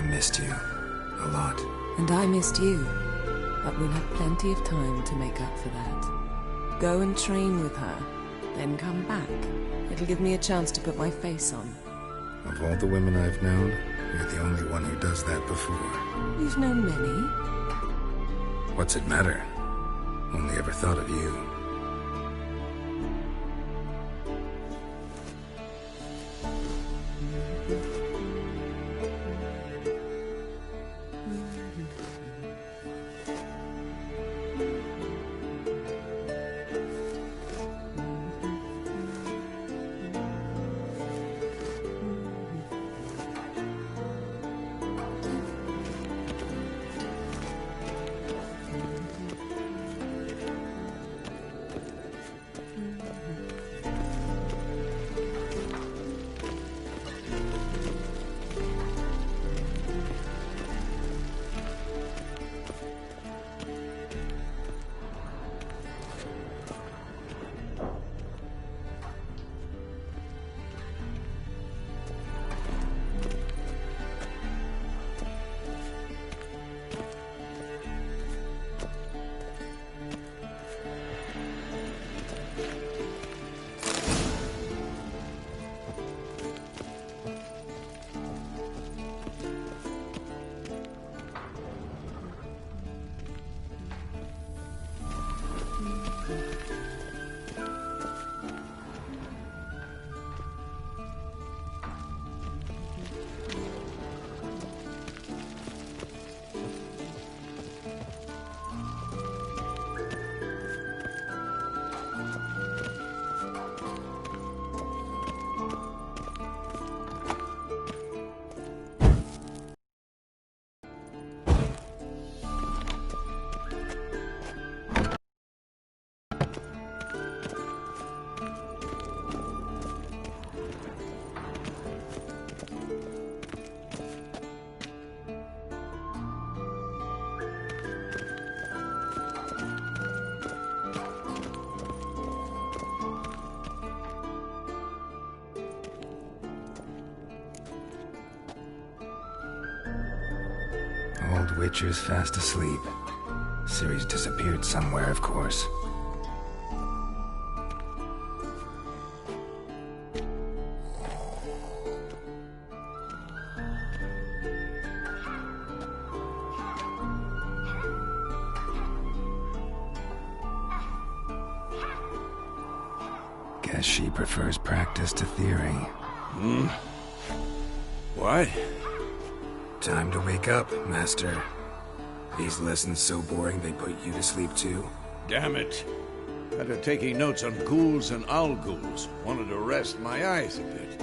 missed you. A lot. And I missed you. But we'll have plenty of time to make up for that. Go and train with her, then come back. It'll give me a chance to put my face on. Of all the women I've known, you're the only one who does that before. You've known many. What's it matter? Only ever thought of you. Old Witcher's fast asleep. Ciri's disappeared somewhere, of course. Guess she prefers practice to theory. What? Time to wake up, Master. These lessons so boring they put you to sleep too? Damn it. After taking notes on ghouls and owl ghouls, wanted to rest my eyes a bit.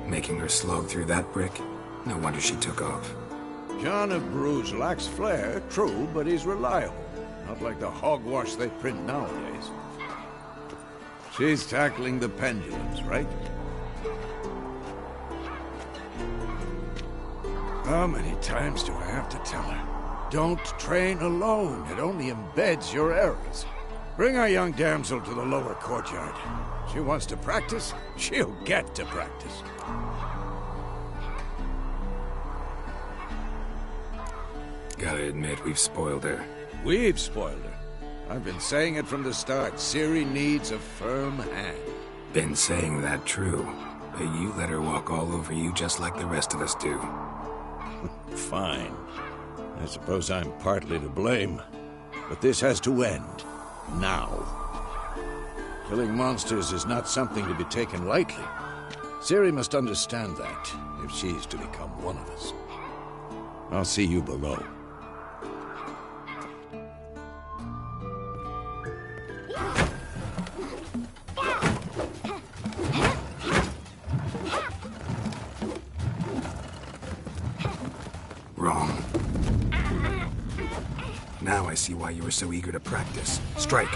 Making her slog through that brick? No wonder she took off. John of Bruges lacks flair, true, but he's reliable. Not like the hogwash they print nowadays. She's tackling the pendulums, right? How many times do I have to tell her? Don't train alone. It only embeds your errors. Bring our young damsel to the lower courtyard. She wants to practice, she'll get to practice. Gotta admit, we've spoiled her. We've spoiled her. I've been saying it from the start. Ciri needs a firm hand. Been saying that true, but you let her walk all over you just like the rest of us do. Fine. I suppose I'm partly to blame. But this has to end. Now. Killing monsters is not something to be taken lightly. Ciri must understand that, if she's to become one of us. I'll see you below. Wrong. Now I see why you were so eager to practice. Strike.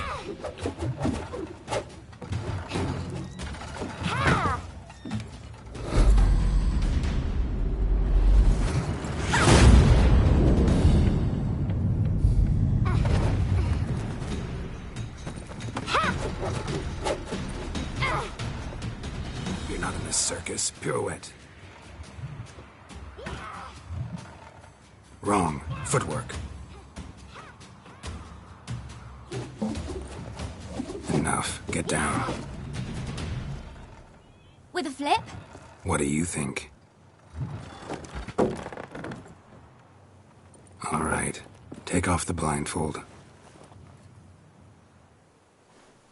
You're not in this circus. Pirouette. Wrong. Footwork. Enough. Get down. With a flip? What do you think? All right. Take off the blindfold.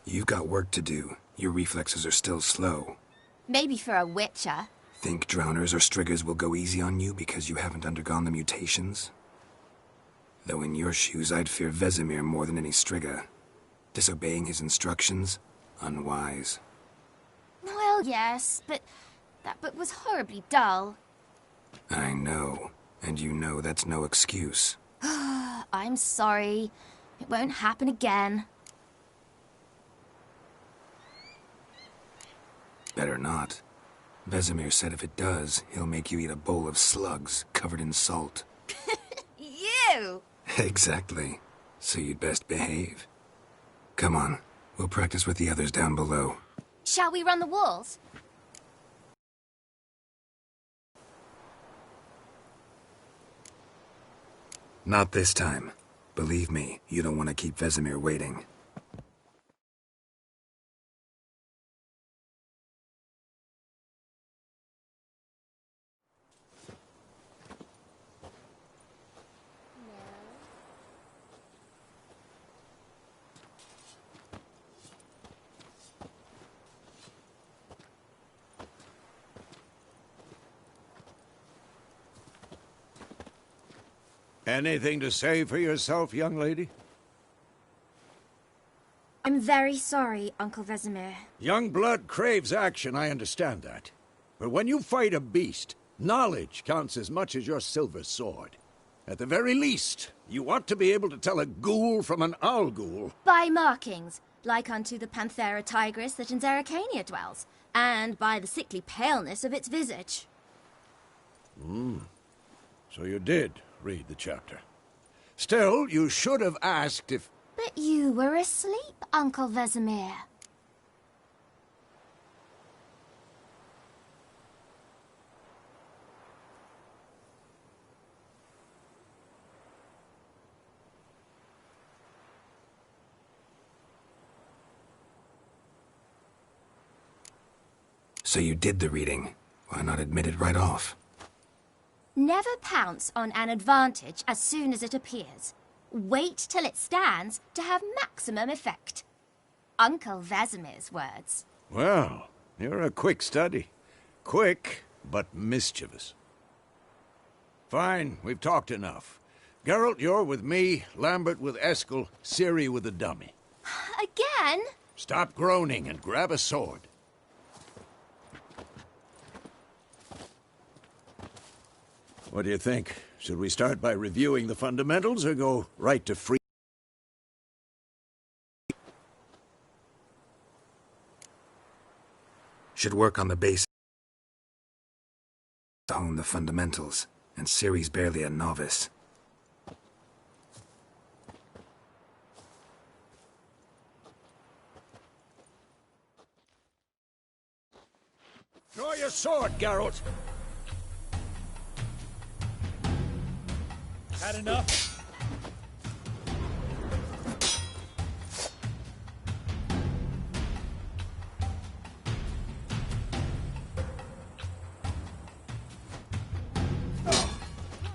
You've got work to do. Your reflexes are still slow. Maybe for a witcher. Think drowners or striggers will go easy on you because you haven't undergone the mutations? Though in your shoes, I'd fear Vesemir more than any strigger. Disobeying his instructions? Unwise. Well, yes, but that book was horribly dull. I know. And you know that's no excuse. I'm sorry. It won't happen again. Better not. Vesemir said if it does, he'll make you eat a bowl of slugs covered in salt. You! Exactly. So you'd best behave. Come on. We'll practice with the others down below. Shall we run the walls? Not this time. Believe me, you don't want to keep Vesemir waiting. Anything to say for yourself, young lady? I'm very sorry, Uncle Vesemir. Young blood craves action, I understand that. But when you fight a beast, knowledge counts as much as your silver sword. At the very least, you ought to be able to tell a ghoul from an owl ghoul. By markings, like unto the Panthera tigris that in Zeracania dwells, and by the sickly paleness of its visage. So you did read the chapter. Still, you should have asked if... But you were asleep, Uncle Vesemir. So you did the reading. Why not admit it right off? Never pounce on an advantage as soon as it appears. Wait till it stands to have maximum effect. Uncle Vesemir's words. Well, you're a quick study. Quick, but mischievous. Fine, we've talked enough. Geralt, you're with me, Lambert with Eskel, Ciri with the dummy. Again? Stop groaning and grab a sword. What do you think? Should we start by reviewing the fundamentals or go right to free? Should work on the base. Hone the fundamentals, and Ciri's barely a novice. Draw your sword, Geralt. Had enough?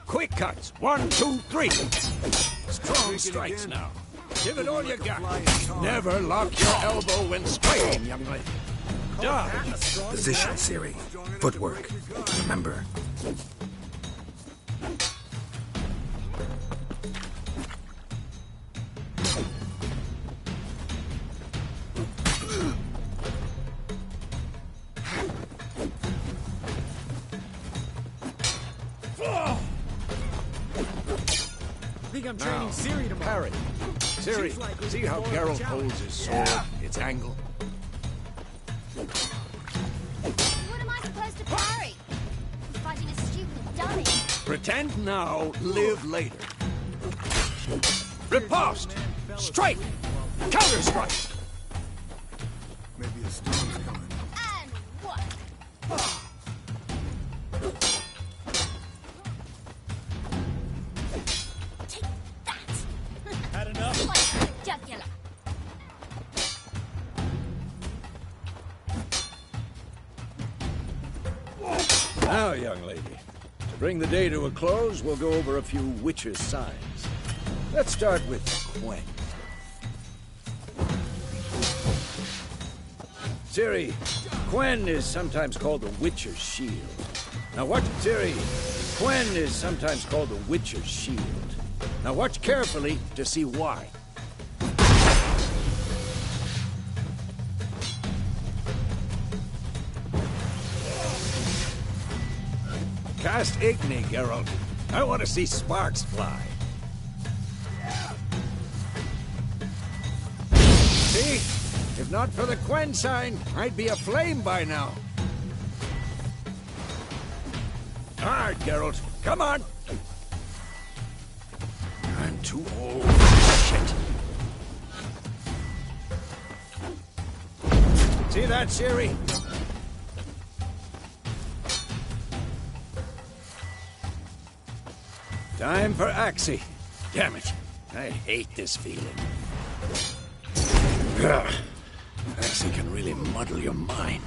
Quick cuts. 1, 2, 3. Strong strikes now. Give it all you got. Never lock your elbow when striking, young lady. Dodge. Position, Ciri. Footwork. Remember. I'm training Ciri tomorrow. Parry. Ciri, see how Geralt holds his sword, its angle? What am I supposed to parry? I'm fighting a stupid dummy. Pretend now, live later. Riposte! Strike! Counter-strike! Maybe a storm's coming. And what? Now, young lady, to bring the day to a close, we'll go over a few witches' signs. Let's start with Quen. Ciri, Quen is sometimes called the Witcher's Shield. Now watch, Ciri, Quen is sometimes called the Witcher's Shield. Now watch carefully to see why. Cast Igni, Geralt. I want to see sparks fly. See? If not for the Quen sign, I'd be aflame by now. All right, Geralt. Come on. I'm too old. Shit. See that, Ciri? Time for Axie. Damn it. I hate this feeling. Ugh. Axie can really muddle your mind.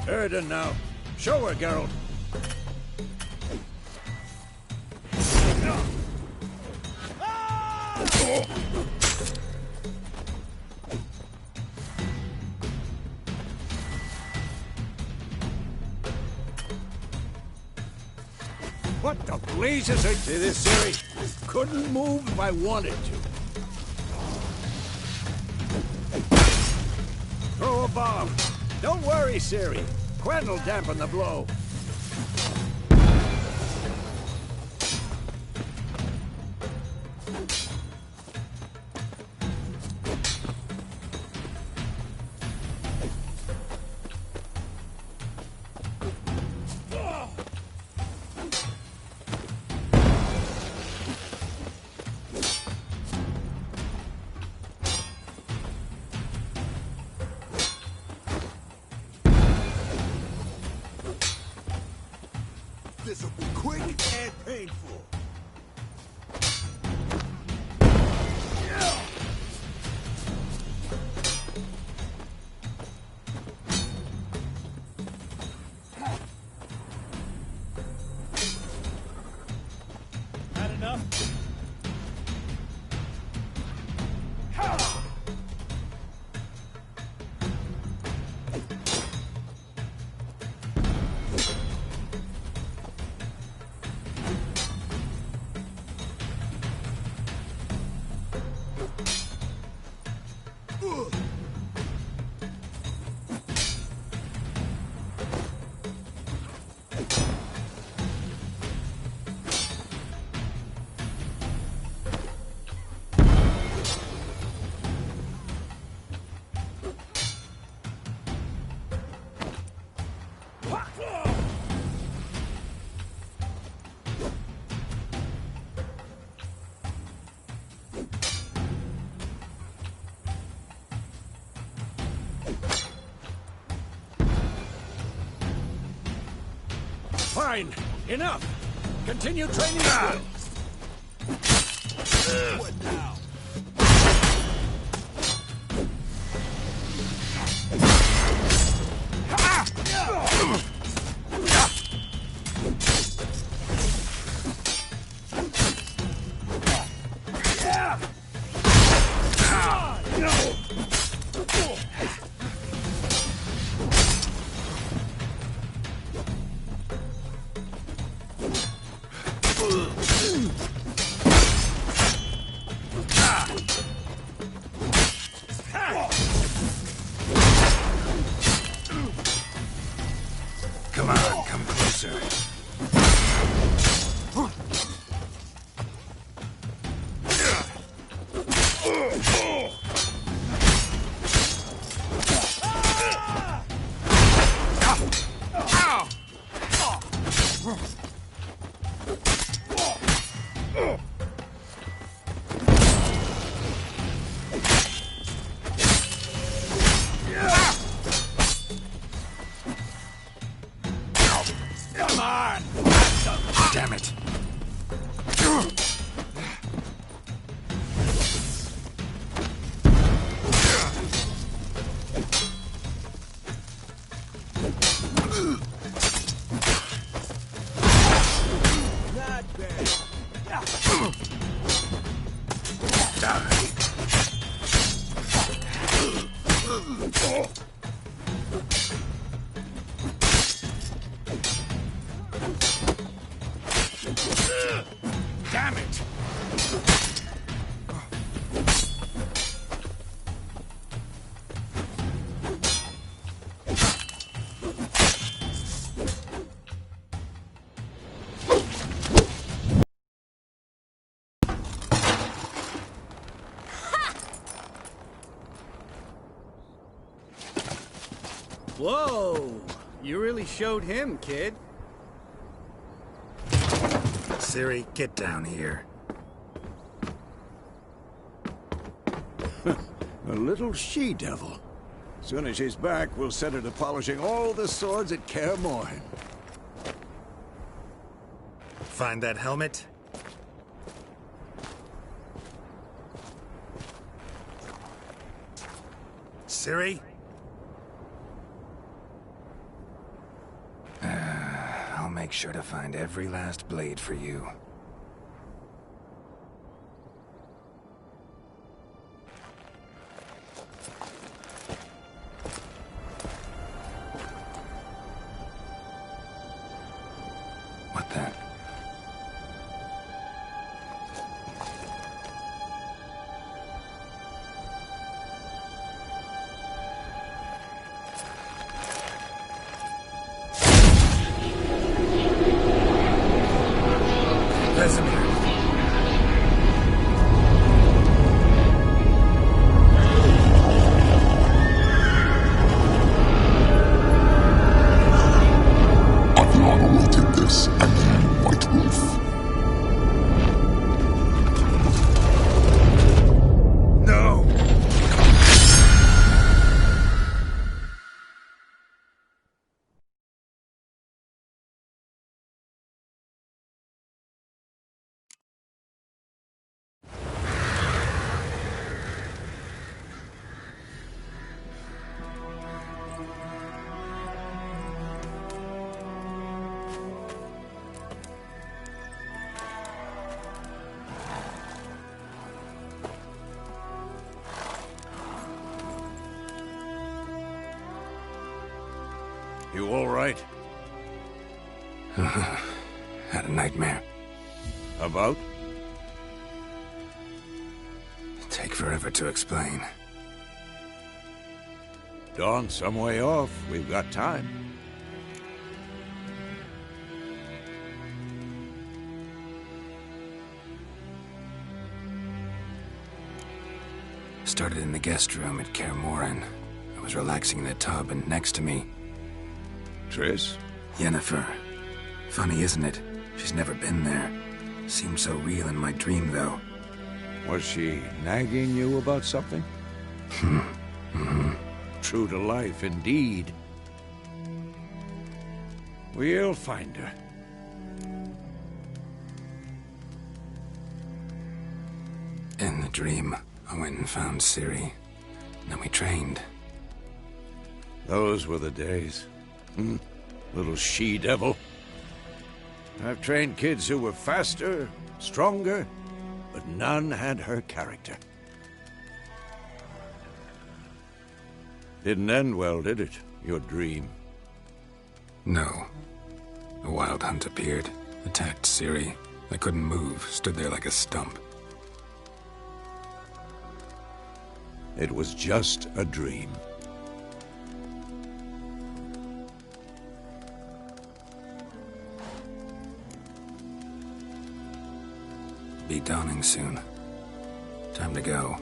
Erden now. Show her, Geralt. What the blazes are... See this, Ciri? couldn't move if I wanted to. Throw a bomb. Don't worry, Ciri. Quen will dampen the blow. This will be quick and painful. Had enough? Fine. Enough. Continue training skill. What now? Come on, come closer. Come on. Damn it. Not bad. Damn it. Whoa! You really showed him, kid. Ciri, get down here. A little she-devil. Soon as she's back, we'll set her to polishing all the swords at Kaer Morhen. Find that helmet? Ciri? I'll make sure to find every last blade for you. What the? You all right? Had a nightmare. About? Take forever to explain. Dawn's some way off. We've got time. Started in the guest room at Kaer Morhen. I was relaxing in the tub, and next to me, Triss? Yennefer. Funny, isn't it? She's never been there. Seemed so real in my dream, though. Was she nagging you about something? True to life, indeed. We'll find her. In the dream, I went and found Ciri. Then we trained. Those were the days. Little she-devil. I've trained kids who were faster, stronger, but none had her character. Didn't end well, did it? Your dream? No. A wild hunt appeared, attacked Ciri. I couldn't move, stood there like a stump. It was just a dream. Be dawning soon. Time to go.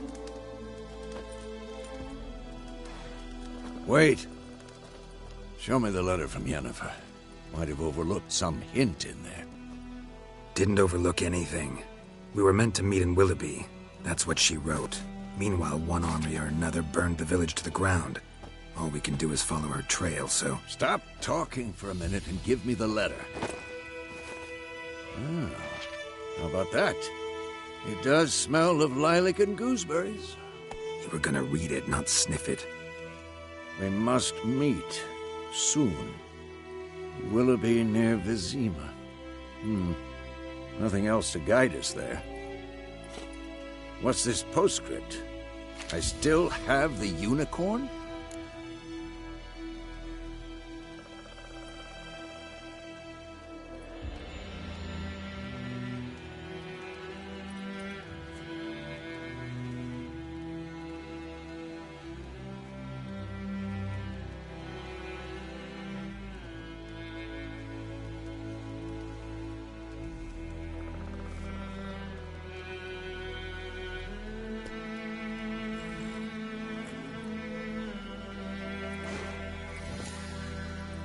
Wait. Show me the letter from Yennefer. Might have overlooked some hint in there. Didn't overlook anything. We were meant to meet in Willoughby. That's what she wrote. Meanwhile, one army or another burned the village to the ground. All we can do is follow her trail, so... Stop talking for a minute and give me the letter. How about that? It does smell of lilac and gooseberries. You were gonna read it, not sniff it. We must meet soon. Willoughby near Vizima. Nothing else to guide us there. What's this postscript? I still have the unicorn?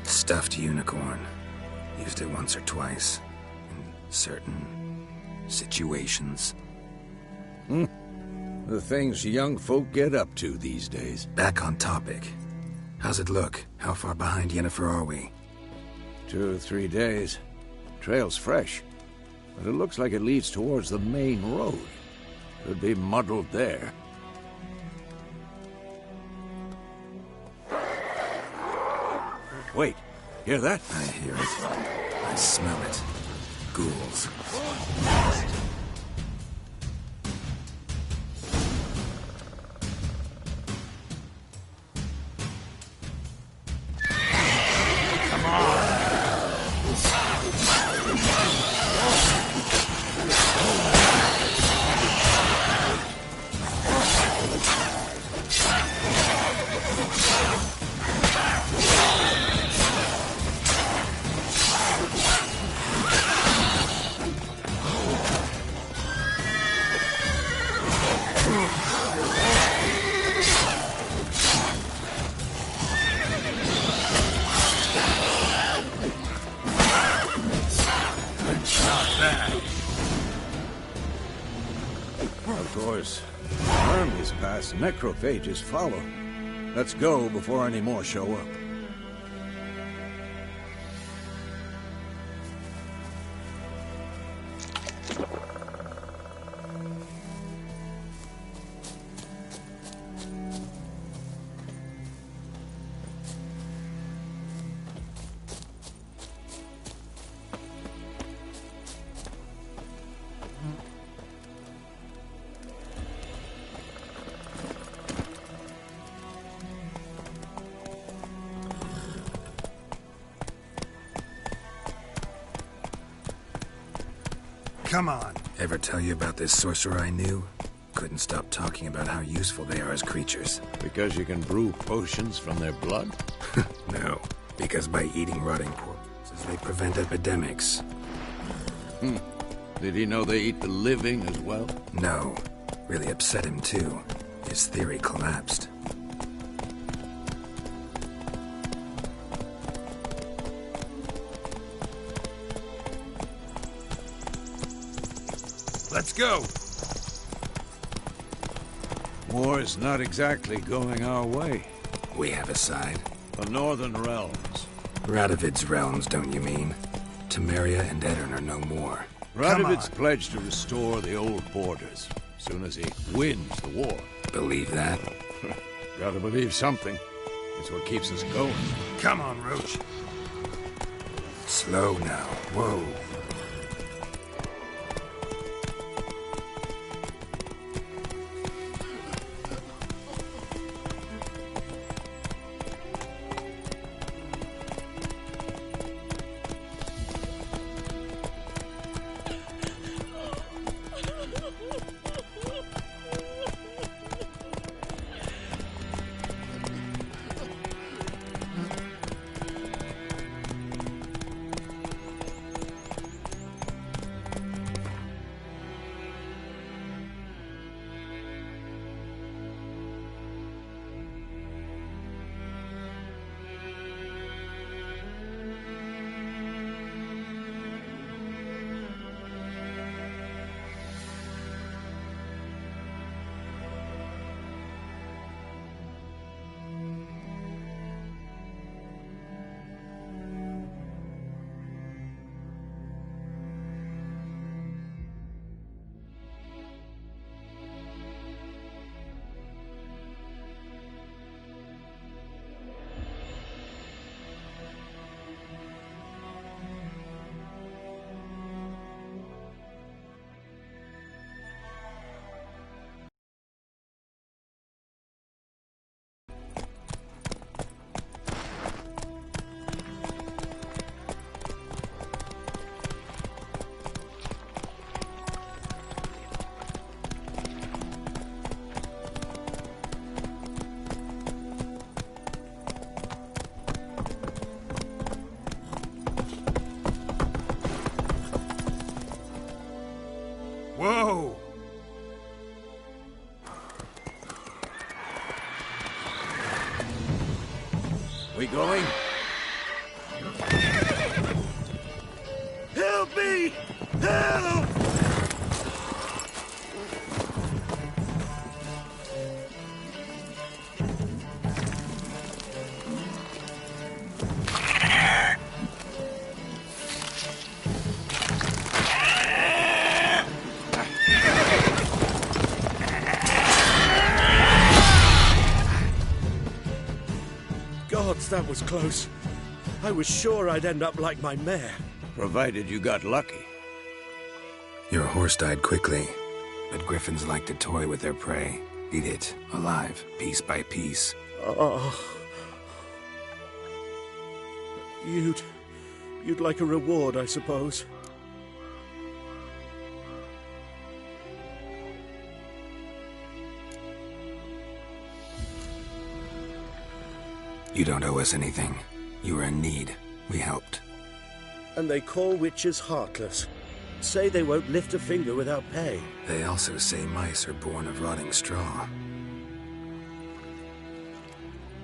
Stuffed unicorn. Used it once or twice. In certain situations. The things young folk get up to these days. Back on topic. How's it look? How far behind Yennefer are we? 2 or 3 days. Trail's fresh. But it looks like it leads towards the main road. Could be muddled there. Wait, hear that? I hear it. I smell it. Ghouls. Of course, armies pass, necrophages follow. Let's go before any more show up. Come on. Ever tell you about this sorcerer I knew? Couldn't stop talking about how useful they are as creatures. Because you can brew potions from their blood? No, because by eating rotting corpses, they prevent epidemics. Did he know they eat the living as well? No. Really upset him, too. His theory collapsed. Let's go. War's not exactly going our way. We have a side. The Northern Realms. Radovid's realms, don't you mean? Temeria and Edirn are no more. Radovid's pledged to restore the old borders, as soon as he wins the war. Believe that? Gotta believe something. It's what keeps us going. Come on, Roach. Slow now. Whoa. Whoa! We going? Help me! Help! Gods, that was close. I was sure I'd end up like my mare. Provided you got lucky. Your horse died quickly, but griffins like to toy with their prey. Eat it, alive, piece by piece. Oh. You'd like a reward, I suppose. You don't owe us anything. You were in need. We helped. And they call witches heartless. Say they won't lift a finger without pay. They also say mice are born of rotting straw.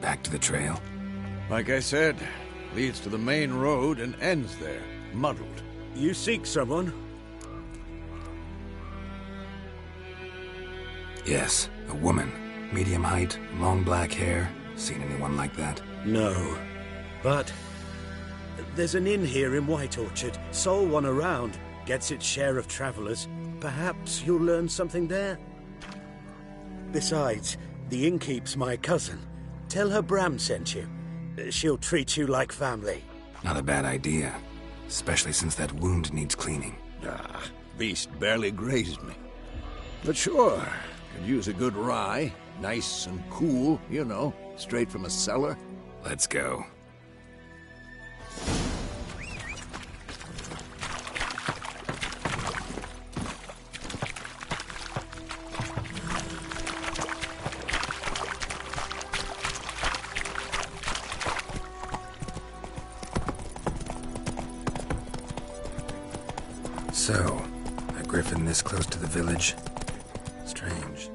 Back to the trail? Like I said, leads to the main road and ends there, muddled. You seek someone? Yes, a woman. Medium height, long black hair. Seen anyone like that? No. But there's an inn here in White Orchard. Sole one around. Gets its share of travelers. Perhaps you'll learn something there? Besides, the innkeep's my cousin. Tell her Bram sent you. She'll treat you like family. Not a bad idea. Especially since that wound needs cleaning. Beast barely grazed me. But sure, could use a good rye. Nice and cool, you know, straight from a cellar. Let's go. So, a griffin this close to the village? Strange.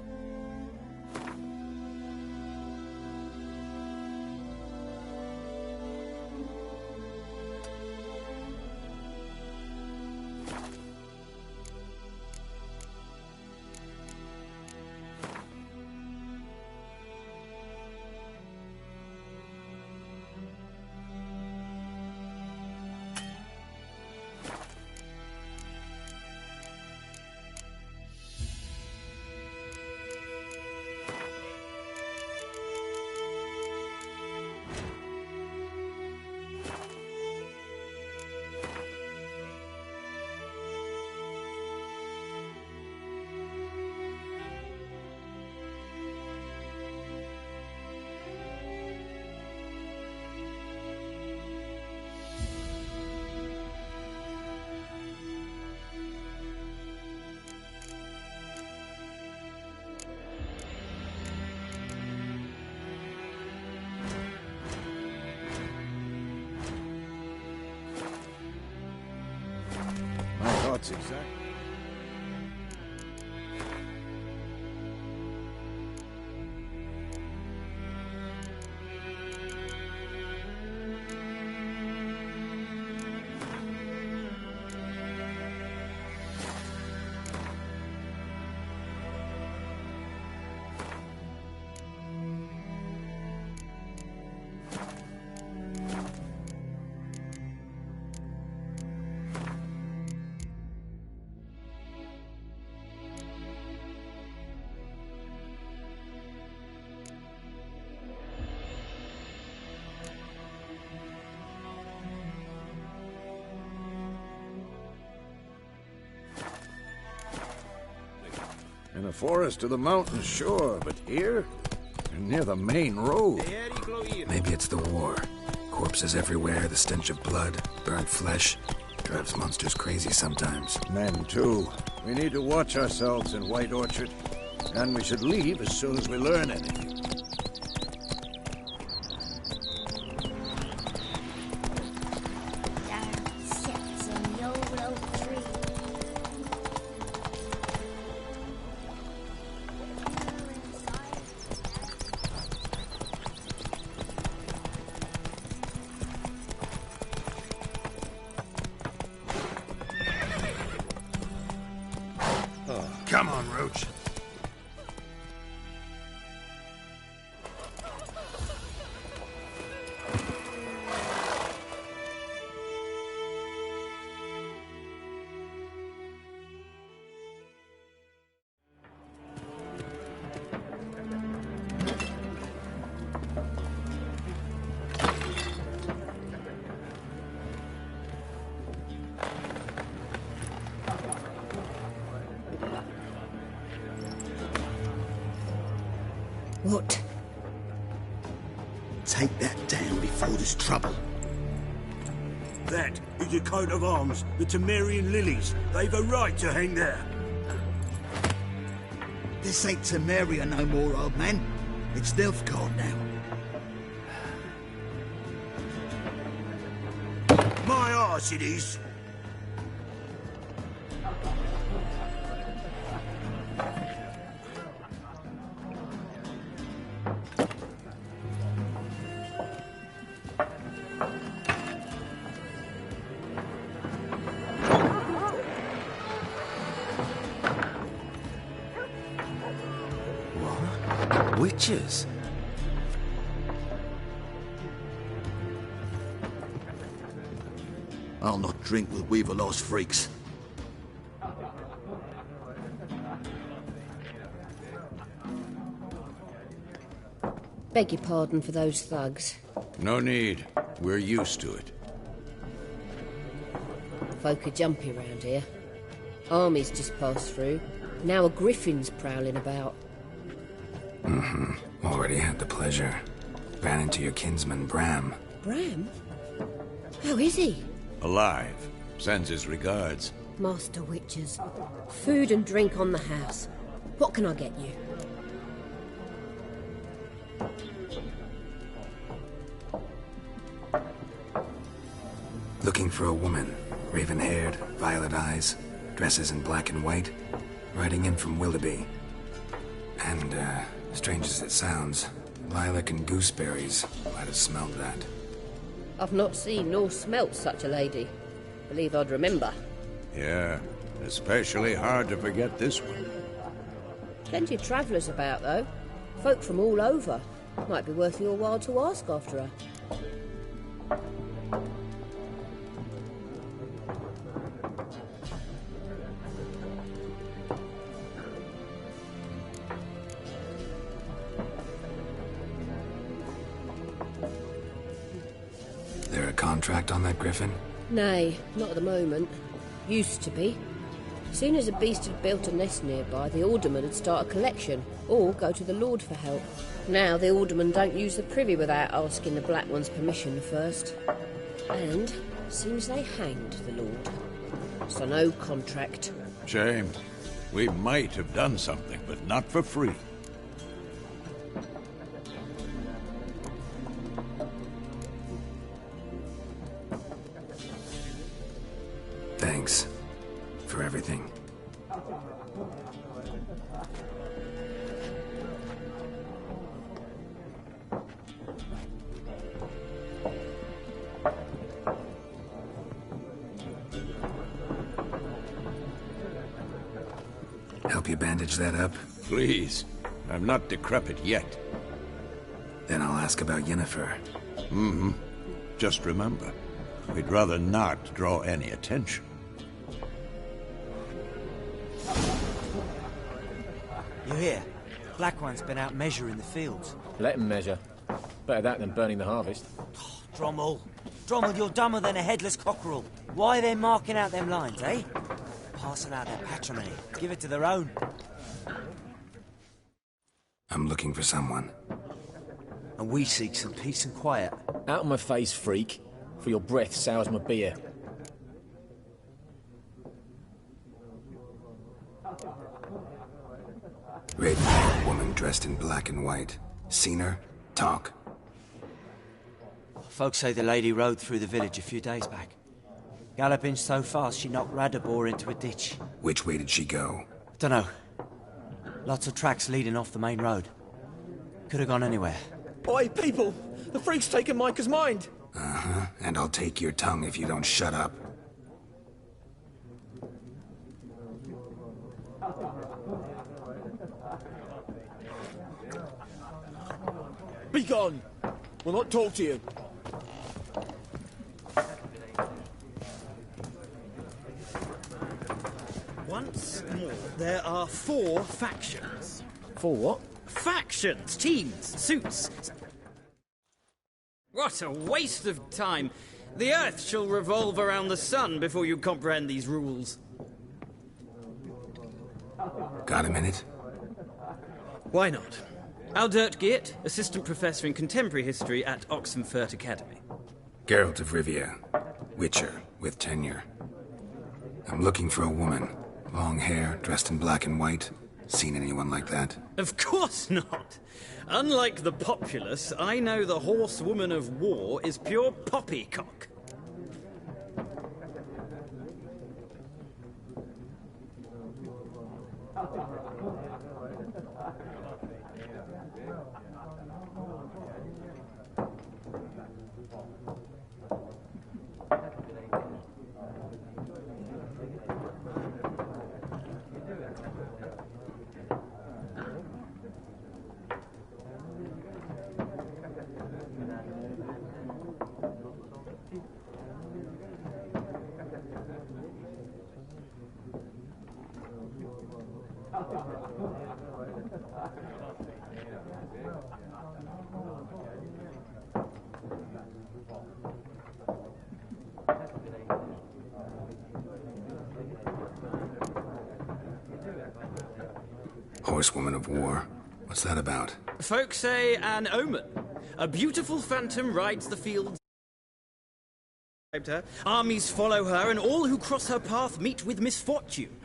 Thoughts exactly. In the forest or the mountains, sure, but here? Near the main road. Maybe it's the war. Corpses everywhere, the stench of blood, burnt flesh. Drives monsters crazy sometimes. Men, too. We need to watch ourselves in White Orchard. And we should leave as soon as we learn anything. Come on, Roach. What? Take that down before there's trouble. That is a coat of arms, the Temerian lilies. They've a right to hang there. This ain't Temeria no more, old man. It's Nilfgaard now. My arse it is. Witches? I'll not drink with Weaverlaw's freaks. Beg your pardon for those thugs. No need. We're used to it. Folk are jumpy round here. Armies just passed through. Now a griffin's prowling about. Already had the pleasure. Ran into your kinsman, Bram. Bram? How is he? Alive. Sends his regards. Master Witches. Food and drink on the house. What can I get you? Looking for a woman. Raven-haired, violet eyes. Dresses in black and white, riding in from Willoughby. And, strange as it sounds, lilac and gooseberries might have smelled that. I've not seen nor smelt such a lady. Believe I'd remember. Yeah, especially hard to forget this one. Plenty of travellers about, though. Folk from all over. Might be worth your while to ask after her. There a contract on that griffin? Nay, not at the moment. Used to be. Soon as a beast had built a nest nearby, the alderman would start a collection, or go to the Lord for help. Now the alderman don't use the privy without asking the Black One's permission first. And seems they hanged the Lord. So no contract. Shame. We might have done something, but not for free. Thanks for everything. Help you bandage that up? Please. I'm not decrepit yet. Then I'll ask about Yennefer. Mm-hmm. Just remember, we'd rather not draw any attention. You hear? Black One's been out measuring the fields. Let him measure. Better that than burning the harvest. Oh, Drommel, you're dumber than a headless cockerel. Why are they marking out them lines, eh? Passing out their patrimony. Give it to their own. I'm looking for someone. And we seek some peace and quiet. Out of my face, freak. For your breath sours my beer. Red-haired woman dressed in black and white. Seen her? Talk. Folks say the lady rode through the village a few days back. Galloping so fast she knocked Radabor into a ditch. Which way did she go? Dunno. Lots of tracks leading off the main road. Could have gone anywhere. Oi, people! The freak's taken Micah's mind! Uh-huh, and I'll take your tongue if you don't shut up. Be gone! We'll not talk to you. Once more, there are 4 factions. For what? Factions, teams, suits. What a waste of time. The Earth shall revolve around the sun before you comprehend these rules. Got a minute? Why not? Aldert Geert, Assistant Professor in Contemporary History at Oxenfurt Academy. Geralt of Rivia. Witcher, with tenure. I'm looking for a woman. Long hair, dressed in black and white. Seen anyone like that? Of course not. Unlike the populace, I know the horsewoman of war is pure poppycock. Horsewoman of war. What's that about? Folk say an omen. A beautiful phantom rides the fields. Armies follow her, and all who cross her path meet with misfortune.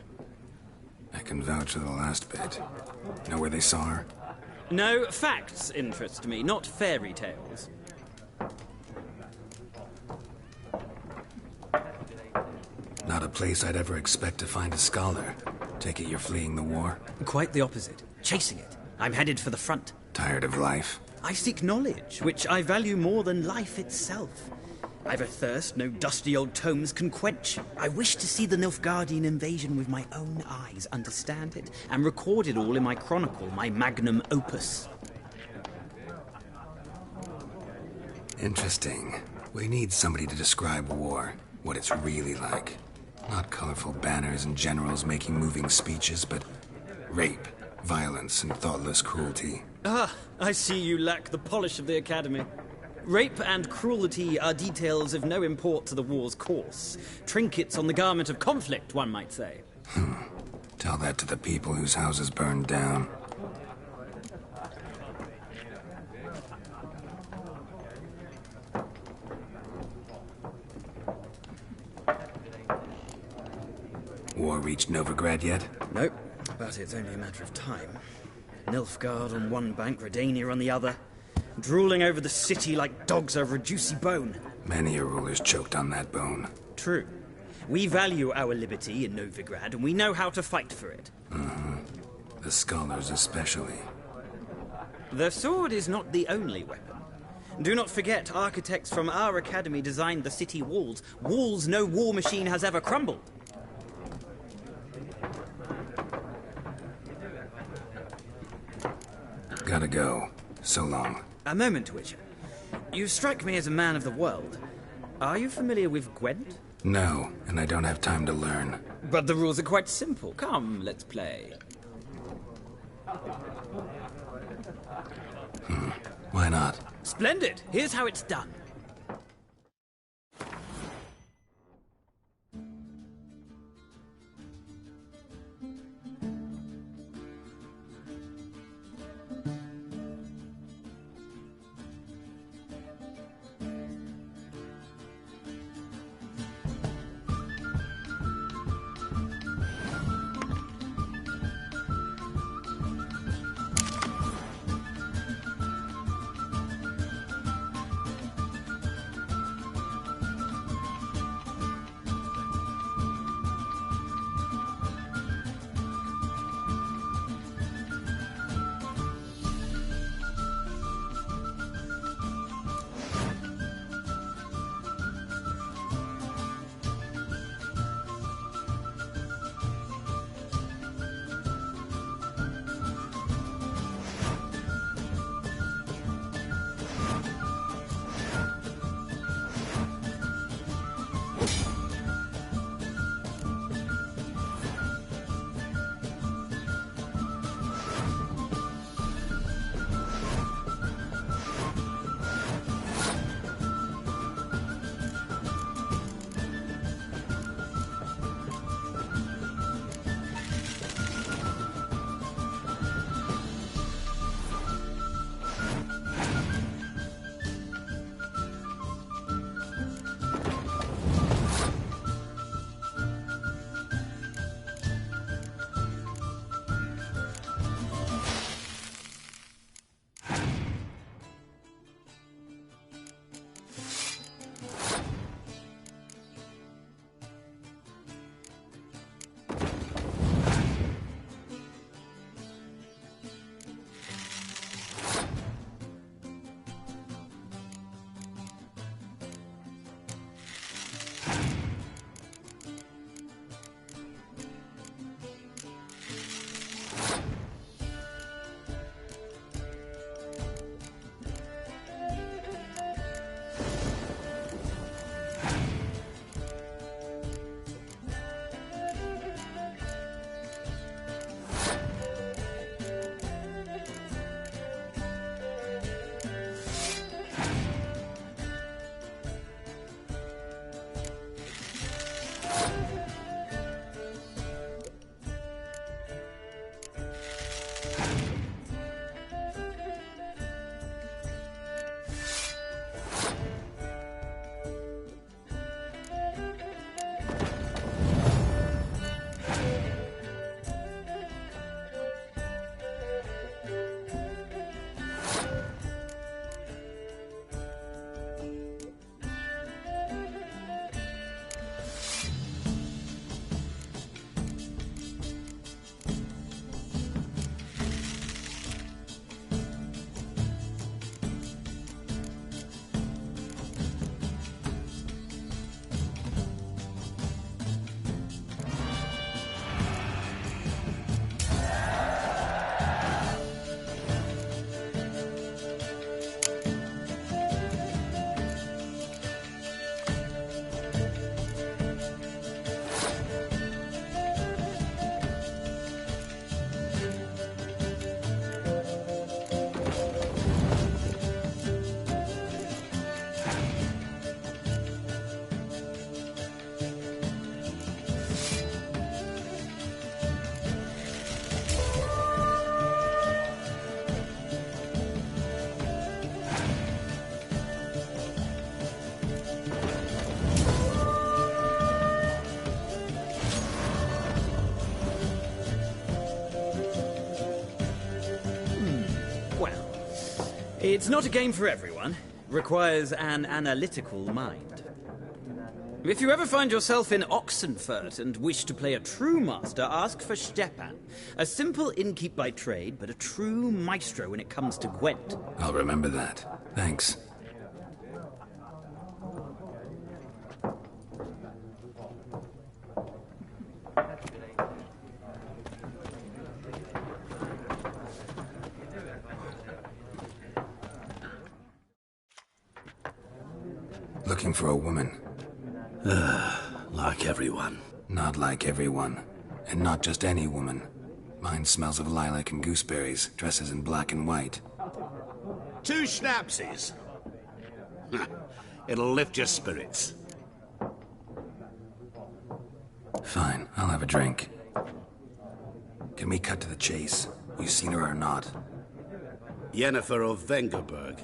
I can vouch for the last bit. Know where they saw her? No, facts interest me, not fairy tales. Not up place I'd ever expect to find a scholar. Take it you're fleeing the war? Quite the opposite. Chasing it. I'm headed for the front. Tired of life? I seek knowledge, which I value more than life itself. I've a thirst no dusty old tomes can quench. I wish to see the Nilfgaardian invasion with my own eyes, understand it, and record it all in my chronicle, my magnum opus. Interesting. We need somebody to describe war, what it's really like. Not colorful banners and generals making moving speeches, but rape, violence, and thoughtless cruelty. Ah, I see you lack the polish of the Academy. Rape and cruelty are details of no import to the war's course. Trinkets on the garment of conflict, one might say. Tell that to the people whose houses burned down. War reached Novigrad yet? Nope, but it's only a matter of time. Nilfgaard on one bank, Redania on the other, drooling over the city like dogs over a juicy bone. Many a ruler's choked on that bone. True. We value our liberty in Novigrad, and we know how to fight for it. The scholars especially. The sword is not the only weapon. Do not forget, architects from our academy designed the city walls. Walls no war machine has ever crumbled. Gotta go. So long. A moment, Witcher. You strike me as a man of the world. Are you familiar with Gwent? No, and I don't have time to learn. But the rules are quite simple. Come, let's play. Why not? Splendid. Here's how it's done. Well, it's not a game for everyone. Requires an analytical mind. If you ever find yourself in Oxenfurt and wish to play a true master, ask for Stepan. A simple innkeep by trade, but a true maestro when it comes to Gwent. I'll remember that. Thanks. Looking for a woman. Like everyone. Not like everyone. And not just any woman. Mine smells of lilac and gooseberries, dresses in black and white. 2 schnapsies. It'll lift your spirits. Fine, I'll have a drink. Can we cut to the chase? You seen her or not? Yennefer of Vengerberg.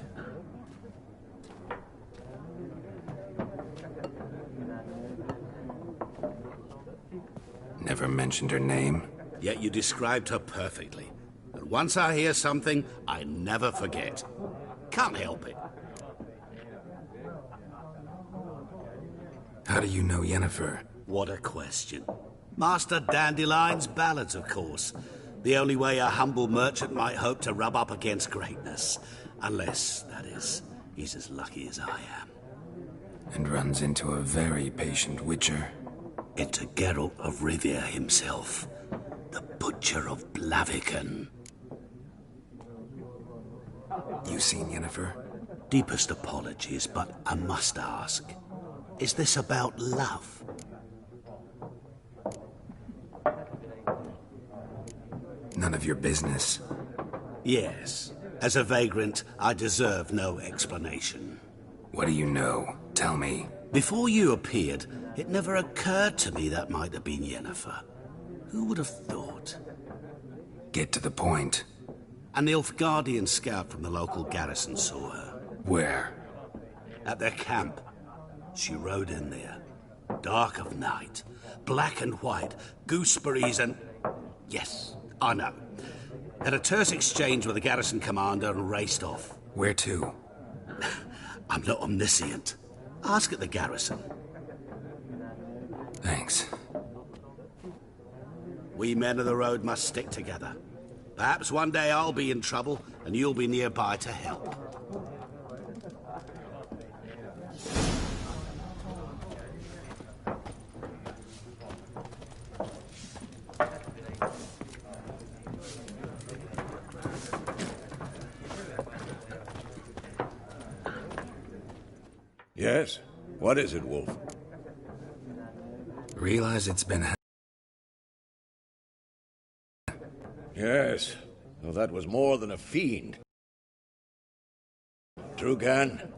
Never mentioned her name. Yet you described her perfectly. And once I hear something, I never forget. Can't help it. How do you know Yennefer? What a question. Master Dandelion's ballads, of course. The only way a humble merchant might hope to rub up against greatness. Unless, that is, he's as lucky as I am. And runs into a very patient witcher. Into Geralt of Rivia himself. The Butcher of Blaviken. You seen Yennefer? Deepest apologies, but I must ask. Is this about love? None of your business. Yes. As a vagrant, I deserve no explanation. What do you know? Tell me. Before you appeared, it never occurred to me that might have been Yennefer. Who would have thought? Get to the point. An Nilfgaardian scout from the local garrison saw her. Where? At their camp. She rode in there. Dark of night. Black and white. Gooseberries and... Yes, I know. Had a terse exchange with the garrison commander and raced off. Where to? I'm not omniscient. Ask at the garrison. Thanks. We men of the road must stick together. Perhaps one day I'll be in trouble and you'll be nearby to help. Yes? What is it, Wolf? Realize it's been... Yes. Well, that was more than a fiend. Trugan,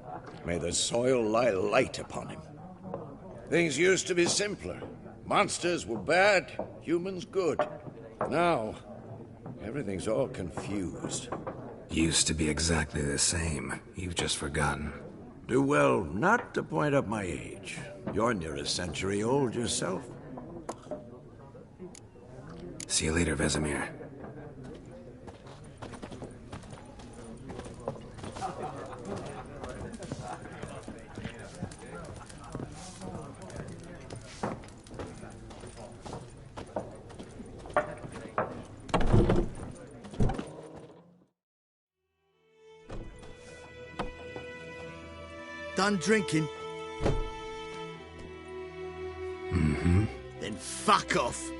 may the soil lie light upon him. Things used to be simpler. Monsters were bad, humans good. Now, everything's all confused. Used to be exactly the same. You've just forgotten. Do well not to point up my age. You're near a century old yourself. See you later, Vesemir. Done drinking? Mm-hmm. Then fuck off.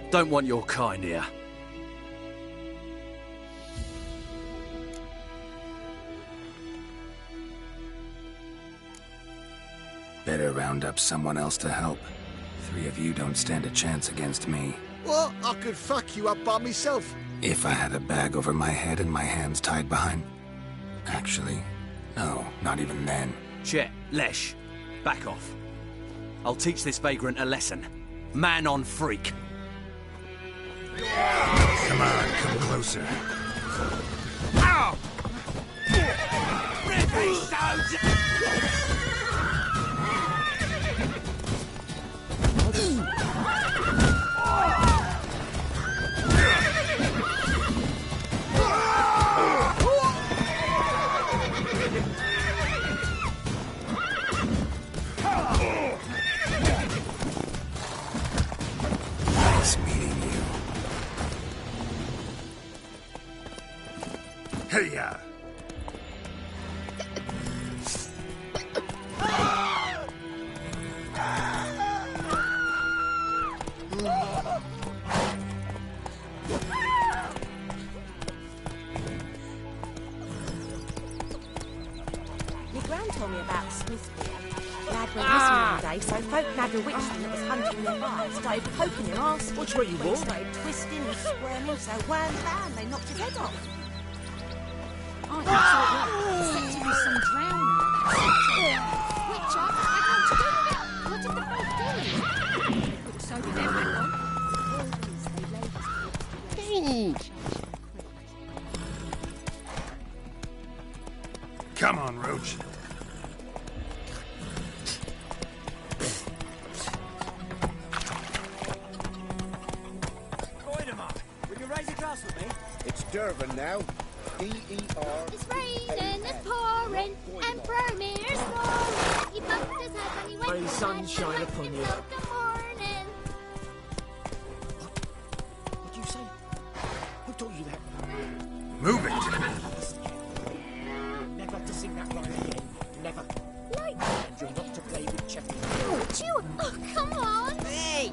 Don't want your kind here. Better round up someone else to help. 3 of you don't stand a chance against me. What? I could fuck you up by myself. If I had a bag over my head and my hands tied behind... Actually, no, not even then. Chet, Lesh, back off. I'll teach this vagrant a lesson. Man on freak. Come on, come closer. Ow! Hey-ya! My gran told me about Smithfield. Lad went missing one day, so folk nabbed a witchman that was hunting their fire, started poking their arse. Which way you When he walk? started twisting and squirming, so worms found, they knocked his head off. I thought suspected was some drowner. Witcher, I want to do with it. What did the folk do? Could have sobered everyone. Come on, Roach. Will you raise a glass with me? It's Durban now. D-E-R. It's raining, it's pouring, and Bromir's snoring. He bumped his head when he went May to sunshine bed, upon and you. woke the morning. What'd you say? Who told you that? Move it! Never to sing that line again. Never. And you're not to play with Cheppy. Would you? Oh, come on. Hey!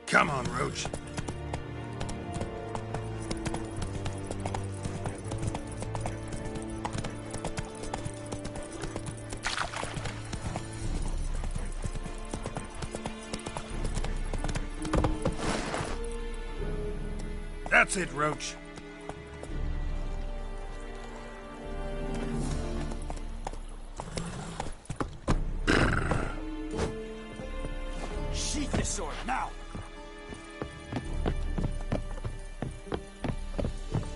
Come on, Roach. That's it, Roach. Sheath your sword, now!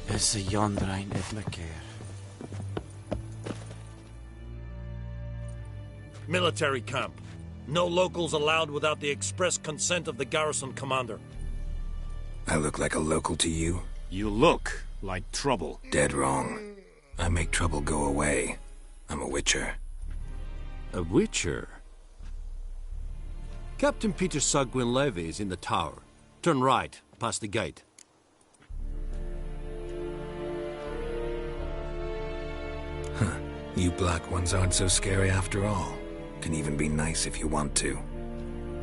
Is yonder ein etmekeer. Military camp. No locals allowed without the express consent of the garrison commander. I look like a local to you? You look like trouble. Dead wrong. I make trouble go away. I'm a witcher. A witcher? Captain Peter Sagwin Levy is in the tower. Turn right, past the gate. You black ones aren't so scary after all. Can even be nice if you want to.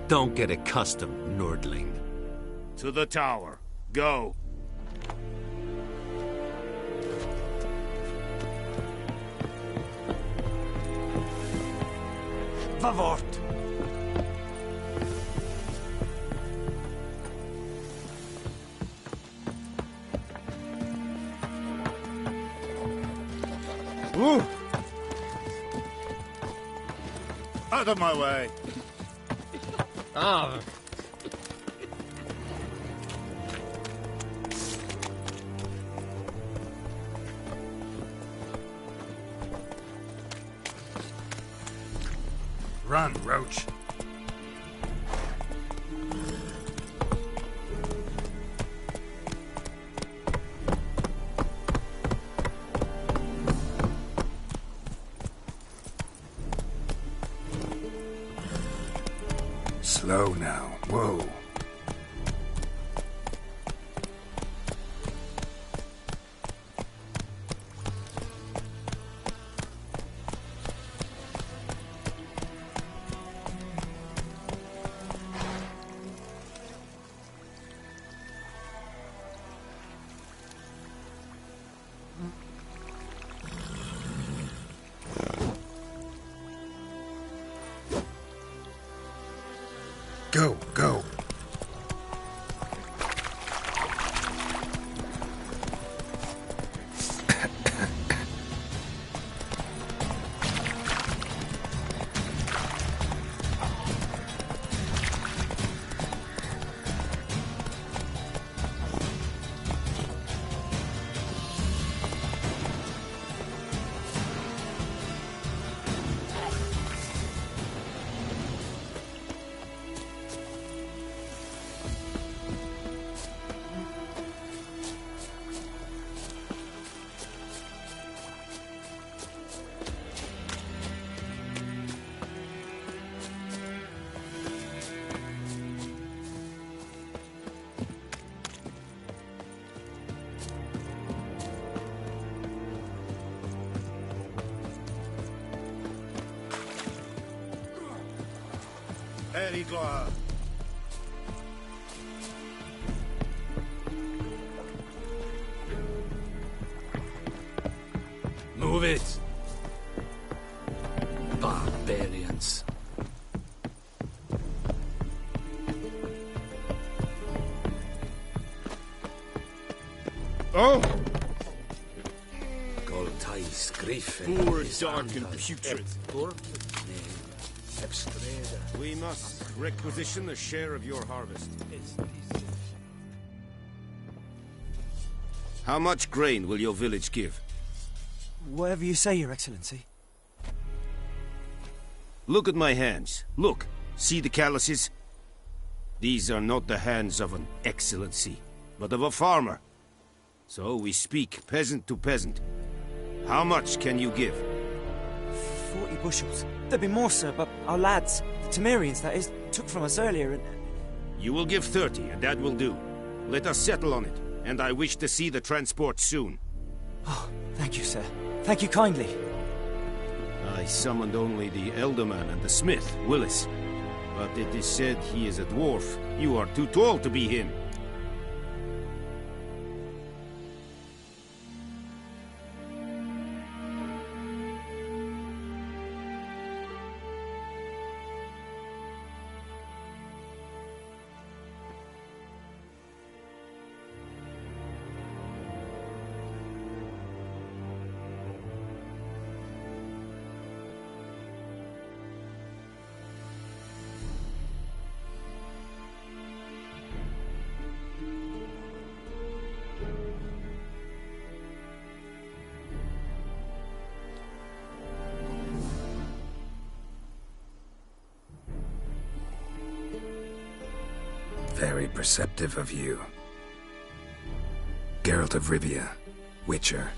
Don't get accustomed, Nordling. To the tower. Go. Vavort! Woo! Out of my way. Ah. Run, Roach. Slow now. Whoa. Go, go. Erigla. Move it! Barbarians. Oh! Goltais Griffin. Poor, dark, and putrid. We must requisition a share of your harvest. How much grain will your village give? Whatever you say, Your Excellency. Look at my hands. Look. See the calluses? These are not the hands of an excellency, but of a farmer. So we speak peasant to peasant. How much can you give? 40 bushels. There'd be more, sir, but our lads, the Temerians, that is, took from us earlier and... You will give 30, and that will do. Let us settle on it, and I wish to see the transport soon. Oh, thank you, sir. Thank you kindly. I summoned only the Elderman and the smith, Willis. But it is said he is a dwarf. You are too tall to be him. Very perceptive of you. Geralt of Rivia, Witcher.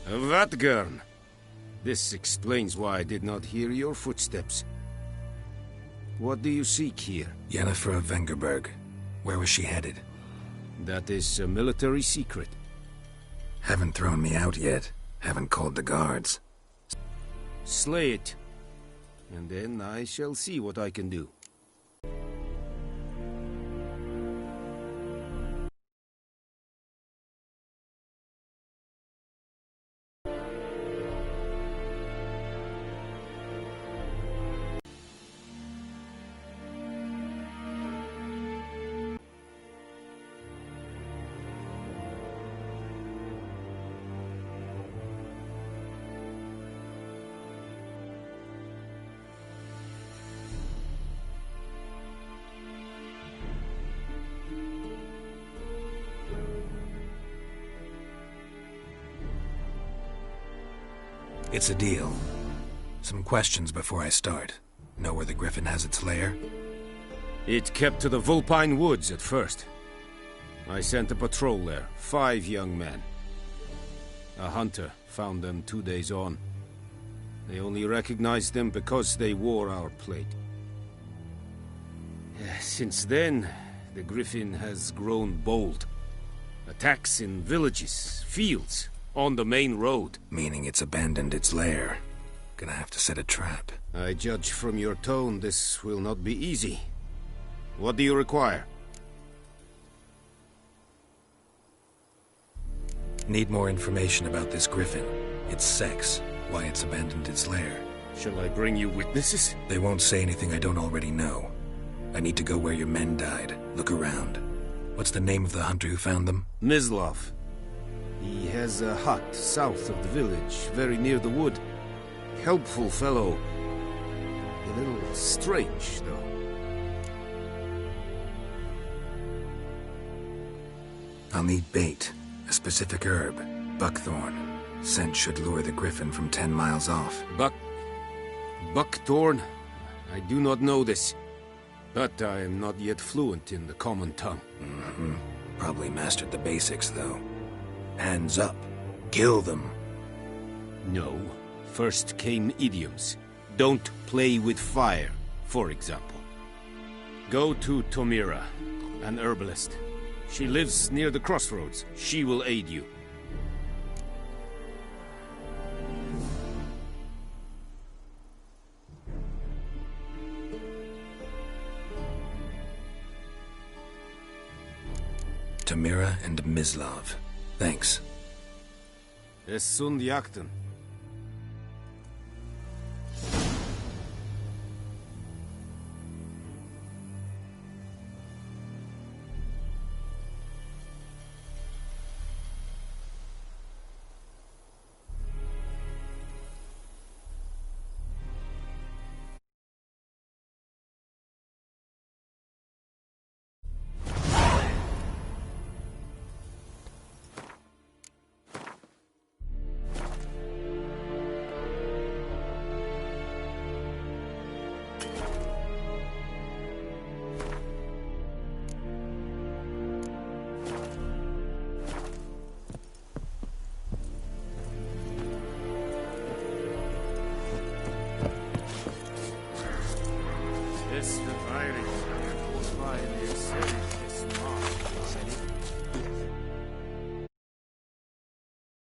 Vatgern! This explains why I did not hear your footsteps. What do you seek here? Yennefer of Vengerberg. Where was she headed? That is a military secret. Haven't thrown me out yet. Haven't called the guards. Slay it. And then I shall see what I can do. It's a deal. Some questions before I start. Know where the griffin has its lair? It kept to the Vulpine Woods at first. I sent a patrol there, 5 young men. A hunter found them 2 days on. They only recognized them because they wore our plate. Since then, the griffin has grown bold. Attacks in villages, fields, on the main road. Meaning it's abandoned its lair. Gonna have to set a trap. I judge from your tone this will not be easy. What do you require? Need more information about this griffin. Its sex, why it's abandoned its lair. Shall I bring you witnesses? They won't say anything I don't already know. I need to go where your men died. Look around. What's the name of the hunter who found them? Mislav. He has a hut south of the village, very near the wood. Helpful fellow. A little strange, though. I'll need bait. A specific herb. Buckthorn. Scent should lure the griffin from 10 miles off. Buckthorn? I do not know this. But I am not yet fluent in the common tongue. Probably mastered the basics, though. Hands up. Kill them. No. First came idioms. Don't play with fire, for example. Go to Tomira, an herbalist. She lives near the crossroads. She will aid you. Tamira and Mislav. Thanks. Es sunt jakten.